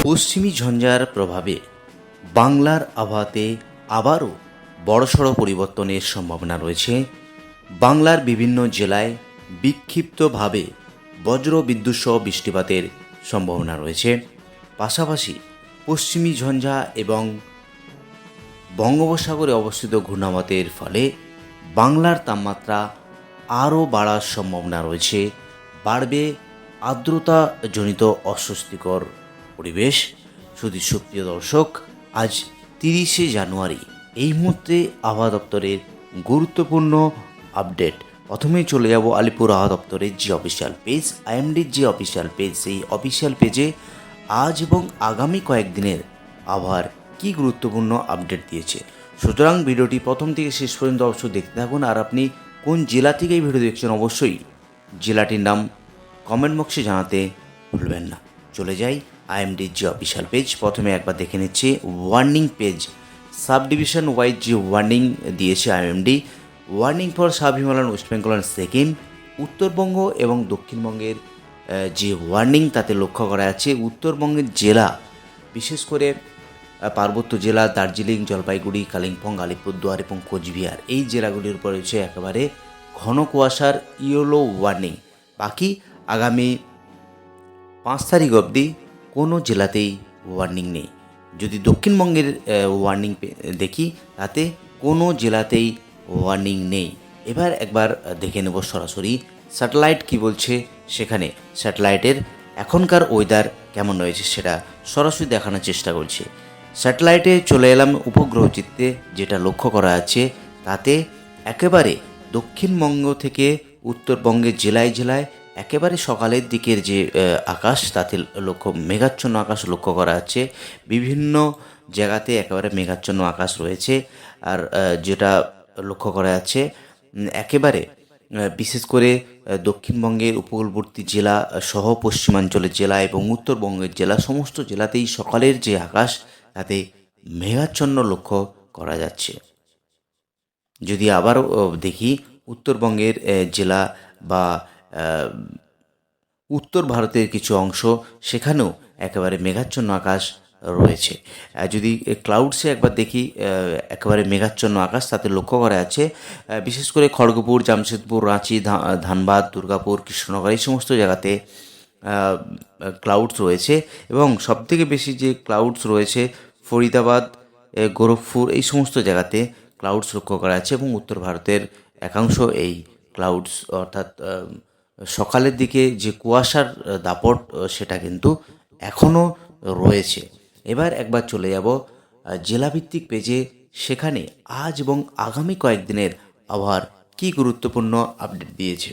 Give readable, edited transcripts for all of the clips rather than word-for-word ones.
পশ্চিমী ঝঞ্ঝার প্রভাবে বাংলার আবহাওয়াতে আবারও বড়সড় পরিবর্তনের সম্ভাবনা রয়েছে। বাংলার বিভিন্ন জেলায় বিক্ষিপ্তভাবে বজ্রবিদ্যুৎ সহ বৃষ্টিপাতের সম্ভাবনা রয়েছে। পাশাপাশি পশ্চিমী ঝঞ্ঝা এবং বঙ্গোপসাগরে অবস্থিত ঘূর্ণাবর্তের ফলে বাংলার তাপমাত্রা আরও বাড়ার সম্ভাবনা রয়েছে। বাড়বে আর্দ্রতাজনিত অস্বস্তিকর পরিবেশ। সুপ্রিয় দর্শক, আজ 30শে জানুয়ারি, এই মুহূর্তে আবহাওয়া দপ্তরের গুরুত্বপূর্ণ আপডেট। প্রথমেই চলে যাব আলিপুর আবহাওয়া দপ্তরের যে অফিসিয়াল পেজ, আইএমডির যে অফিসিয়াল পেজ, সেই অফিসিয়াল পেজে আজ এবং আগামী কয়েকদিনের আবহাওয়ার কী গুরুত্বপূর্ণ আপডেট দিয়েছে। সুতরাং ভিডিওটি প্রথম থেকে শেষ পর্যন্ত অবশ্যই দেখতে থাকুন। আর আপনি কোন জেলা থেকে এই ভিডিও দেখছেন অবশ্যই জেলাটির নাম কমেন্ট বক্সে জানাতে ভুলবেন না। চলে যাই আইএমডির যে অফিসিয়াল পেজ। প্রথমে একবার দেখে নিচ্ছি warning page. Sub division wise যে ওয়ার্নিং দিয়েছে IMD, warning for sub Himalayan, West Bengal and Sikkim. Uttarbanga এবং দক্ষিণবঙ্গের যে ওয়ার্নিং তাতে লক্ষ্য করা যাচ্ছে উত্তরবঙ্গের জেলা, বিশেষ করে পার্বত্য জেলা দার্জিলিং, জলপাইগুড়ি, কালিম্পং, আলিপুরদুয়ার এবং কোচবিহার, এই জেলাগুলির উপর রয়েছে একেবারে ঘন কুয়াশার ইয়েলো ওয়ার্নিং। বাকি আগামী 5 তারিখ অবধি কোনো জেলাতেই ওয়ার্নিং নেই। যদি দক্ষিণবঙ্গের ওয়ার্নিং দেখি, তাতে কোনো জেলাতেই ওয়ার্নিং নেই। এবার একবার দেখে নেব সরাসরি স্যাটেলাইট কি বলছে। সেখানে স্যাটেলাইটের এখনকার ওয়েদার কেমন রয়েছে সেটা সরাসরি দেখানোর চেষ্টা করছি। স্যাটেলাইটে চলে এলাম উপগ্রহ চিত্রে। যেটা লক্ষ্য করা আছে তাতে একেবারে দক্ষিণবঙ্গ থেকে উত্তরবঙ্গের জেলায় জেলায় একেবারে সকালের দিকের যে আকাশ, তাতে মেঘাচ্ছন্ন আকাশ লক্ষ্য করা যাচ্ছে। বিভিন্ন জায়গাতে একেবারে মেঘাচ্ছন্ন আকাশ রয়েছে। আর যেটা লক্ষ্য করা যাচ্ছে একেবারে বিশেষ করে দক্ষিণবঙ্গের উপকূলবর্তী জেলা সহ পশ্চিমাঞ্চলের জেলা এবং উত্তরবঙ্গের জেলা, সমস্ত জেলাতেই সকালের যে আকাশ তাতে মেঘাচ্ছন্ন লক্ষ্য করা যাচ্ছে। যদি আবারও দেখি উত্তরবঙ্গের জেলা বা উত্তর ভারতের কিছু অংশ, সেখানেও একেবারে মেঘাচ্ছন্ন আকাশ রয়েছে। যদি ক্লাউডসে একবার দেখি একেবারে মেঘাচ্ছন্ন আকাশ, তাতে লক্ষ্য করা যাচ্ছে বিশেষ করে খড়গপুর, জামশেদপুর, রাঁচি, ধানবাদ, দুর্গাপুর, কৃষ্ণনগর, এই সমস্ত জায়গাতে ক্লাউডস রয়েছে। এবং সবথেকে বেশি যে ক্লাউডস রয়েছে ফরিদাবাদ, গোরখপুর, এই সমস্ত জায়গাতে ক্লাউডস লক্ষ্য করা যাচ্ছে। এবং উত্তর ভারতের একাংশ এই ক্লাউডস অর্থাৎ সকালের দিকে যে কুয়াশার দাপট সেটা কিন্তু এখনও রয়েছে। এবার একবার চলে যাব জেলাভিত্তিক পেজে। সেখানে আজ এবং আগামী কয়েকদিনের আবহাওয়ার কী গুরুত্বপূর্ণ আপডেট দিয়েছে।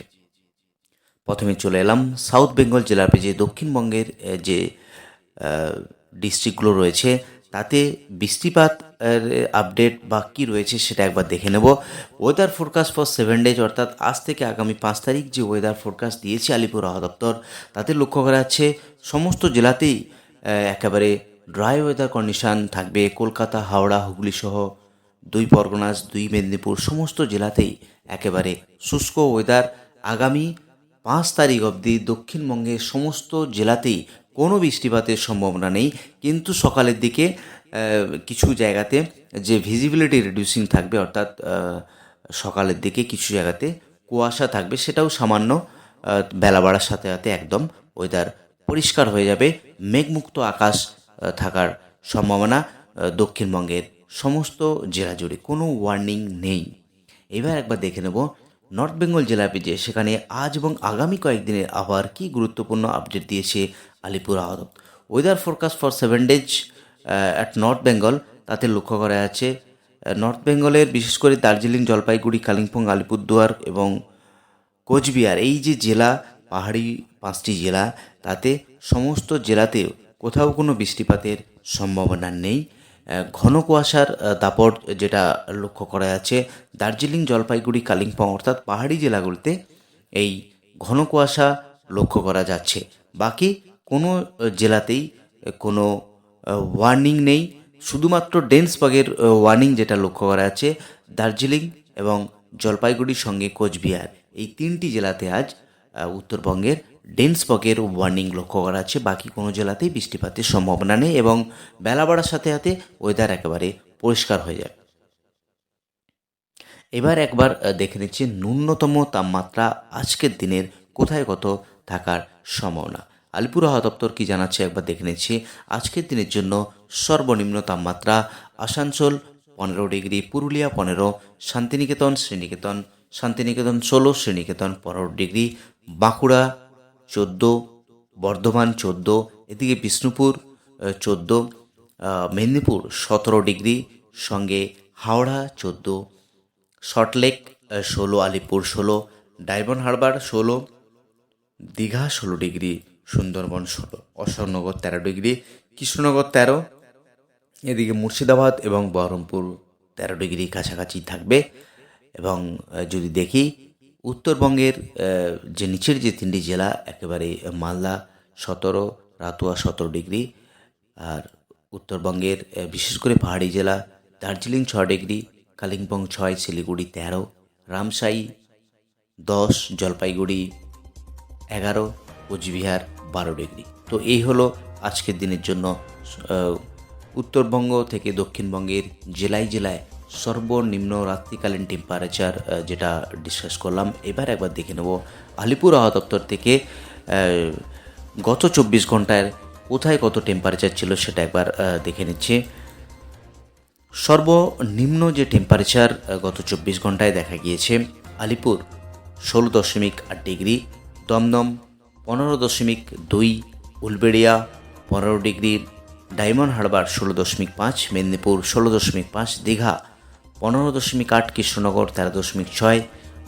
প্রথমে চলে এলাম সাউথ বেঙ্গল জেলার পেজে। দক্ষিণবঙ্গের যে ডিস্ট্রিক্টগুলো রয়েছে তাতে বৃষ্টিপাত আপডেট বা কী রয়েছে সেটা একবার দেখে নেব। ওয়েদার ফোরকাস্ট ফর 7 ডেজ, অর্থাৎ আজ থেকে আগামী 5 তারিখ যে ওয়েদার ফোরকাস্ট দিয়েছে আলিপুর আবহাওয়া দপ্তর, তাতে লক্ষ্য করা যাচ্ছে সমস্ত জেলাতেই একেবারে ড্রাই ওয়েদার কন্ডিশান থাকবে। কলকাতা, হাওড়া, হুগলি সহ 2 পরগনাস, 2 মেদিনীপুর, সমস্ত জেলাতেই একেবারে শুষ্ক ওয়েদার। আগামী 5 তারিখ অবধি দক্ষিণবঙ্গের সমস্ত জেলাতেই কোনো বৃষ্টিপাতের সম্ভাবনা নেই, কিন্তু সকালের দিকে কিছু জায়গাতে যে ভিজিবিলিটি রিডিউসিং থাকবে, অর্থাৎ সকালের দিকে কিছু জায়গাতে কুয়াশা থাকবে, সেটাও সামান্য বেলা বাড়ার সাথে সাথে একদম ওয়েদার পরিষ্কার হয়ে যাবে। মেঘমুক্ত আকাশ থাকার সম্ভাবনা দক্ষিণবঙ্গের সমস্ত জেলা জুড়ে, কোনো ওয়ার্নিং নেই। এবার একবার দেখে নেব নর্থ বেঙ্গল জেলা পেজে। সেখানে আজ এবং আগামী কয়েকদিনের আবহাওয়ার কী গুরুত্বপূর্ণ আপডেট দিয়েছে আলিপুর আবহাওয়া দপ্তর। Weather forecast for 7 days at north Bengal, তাতে লক্ষ্য করা যাচ্ছে নর্থ বেঙ্গলের বিশেষ করে দার্জিলিং, জলপাইগুড়ি, কালিম্পং, আলিপুরদুয়ার এবং কোচবিহার, এই যে জেলা, পাহাড়ি 5টি জেলা, তাতে সমস্ত জেলাতেও কোথাও কোনো বৃষ্টিপাতের সম্ভাবনা নেই। ঘন কুয়াশার দাপট যেটা লক্ষ্য করা যাচ্ছে দার্জিলিং, জলপাইগুড়ি, কালিম্পং অর্থাৎ পাহাড়ি জেলাগুলিতে এই ঘন কুয়াশা লক্ষ্য করা যাচ্ছে। বাকি কোনো জেলাতেই কোনো ওয়ার্নিং নেই। শুধুমাত্র ডেন্স ফগের ওয়ার্নিং যেটা লক্ষ্য করা যাচ্ছে দার্জিলিং এবং জলপাইগুড়ির সঙ্গে কোচবিহার, এই 3টি জেলাতে আজ উত্তরবঙ্গের ডেন্স ফগের ওয়ার্নিং লক্ষ্য করা যাচ্ছে। বাকি কোনো জেলাতেই বৃষ্টিপাতের সম্ভাবনা নেই এবং বেলা বাড়ার সাথে সাথে ওয়েদার একেবারে পরিষ্কার হয়ে যায়। এবার একবার দেখে নিচ্ছি ন্যূনতম তাপমাত্রা আজকের দিনের কোথায় কত থাকার সম্ভাবনা। আলিপুর আবহাওয়া দপ্তর কী জানাচ্ছে একবার দেখে নিচ্ছি। আজকের দিনের জন্য সর্বনিম্ন তাপমাত্রা আসানসোল 15 ডিগ্রি, পুরুলিয়া 15, শান্তিনিকেতন 16, শ্রীনিকেতন 15 ডিগ্রি, বাঁকুড়া 14, বর্ধমান 14, এদিকে বিষ্ণুপুর 14, মেদিনীপুর 17 ডিগ্রি, সঙ্গে হাওড়া 14, সল্টলেক 16, আলিপুর 16, ডায়মন্ড হারবার 16, দীঘা 16 ডিগ্রি, সুন্দরবন 16, অশোকনগর 13 ডিগ্রি, কৃষ্ণনগর 13, এদিকে মুর্শিদাবাদ এবং বহরমপুর 13 ডিগ্রি কাছাকাছি থাকবে। এবং যদি দেখি উত্তরবঙ্গের যে নিচের যে 3টি জেলা একেবারে মালদা 17, রাতুয়া 17 ডিগ্রি, আর উত্তরবঙ্গের বিশেষ করে পাহাড়ি জেলা দার্জিলিং 6 ডিগ্রি, কালিম্পং 6, শিলিগুড়ি 13, রামসাই 10, জলপাইগুড়ি 11, কোচবিহার 12 ডিগ্রি। তো এই হলো আজকের দিনের জন্য উত্তরবঙ্গ থেকে দক্ষিণবঙ্গের জেলায় জেলায় সর্বনিম্ন রাত্রিকালীন টেম্পারেচার যেটা ডিসকাস করলাম। এবার একবার দেখে নেব আলিপুর আবহাওয়া দপ্তর থেকে গত 24 ঘন্টায় কোথায় কত টেম্পারেচার ছিল সেটা একবার দেখে নিচ্ছি। সর্বনিম্ন যে টেম্পারেচার গত 24 ঘন্টায় দেখা গিয়েছে, আলিপুর 16.8 ডিগ্রি, দমদম 15.2, উলবেড়িয়া 15 ডিগ্রি, ডায়মন্ড হারবার 16.5, মেদিনীপুর 16.5, দীঘা 15.8, কৃষ্ণনগর 13.6,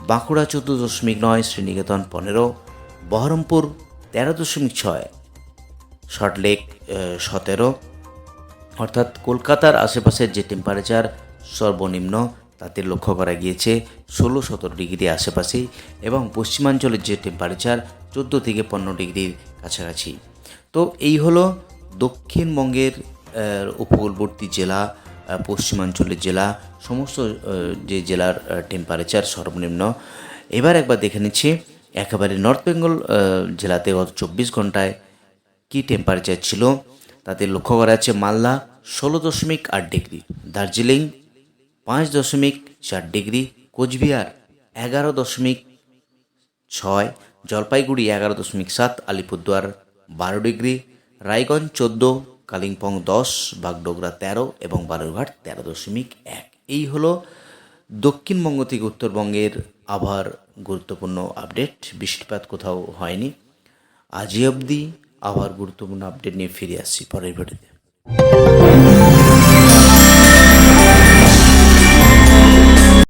বাঁকুড়া 14.9, শ্রীনিকেতন 15, বহরমপুর 13.6, সল্টলেক 17, অর্থাৎ কলকাতার আশেপাশের যে টেম্পারেচার সর্বনিম্ন তাতে লক্ষ্য করা গিয়েছে 16-17 ডিগ্রি আশেপাশেই, এবং পশ্চিমাঞ্চলের যে টেম্পারেচার 14 থেকে 15 ডিগ্রির কাছাকাছি। তো এই হলো দক্ষিণবঙ্গের উপকূলবর্তী জেলা, পশ্চিমাঞ্চলের জেলা, সমস্ত যে জেলার টেম্পারেচার সর্বনিম্ন। এবার একবার দেখে নিচ্ছি একেবারে নর্থ বেঙ্গল জেলাতে গত 24 ঘন্টায় কী টেম্পারেচার ছিল। তাতে লক্ষ্য করা যাচ্ছে Malda 16.8 degree, Darjeeling 5.4 degree, Cooch Behar 11.6, Jalpaiguri 11.7, Alipurduar 12 degree, Raiganj 14, Kalimpong 10, Bagdogra 13 এবং বালুরঘাট 13.1। এই হলো দক্ষিণবঙ্গ থেকে উত্তরবঙ্গের আবহাওয়ার গুরুত্বপূর্ণ আপডেট। বৃষ্টিপাত কোথাও হয়নি। আজই অবধি আবহাওয়ার গুরুত্বপূর্ণ আপডেট নিয়ে ফিরে আসছি পরের ভিডিওতে।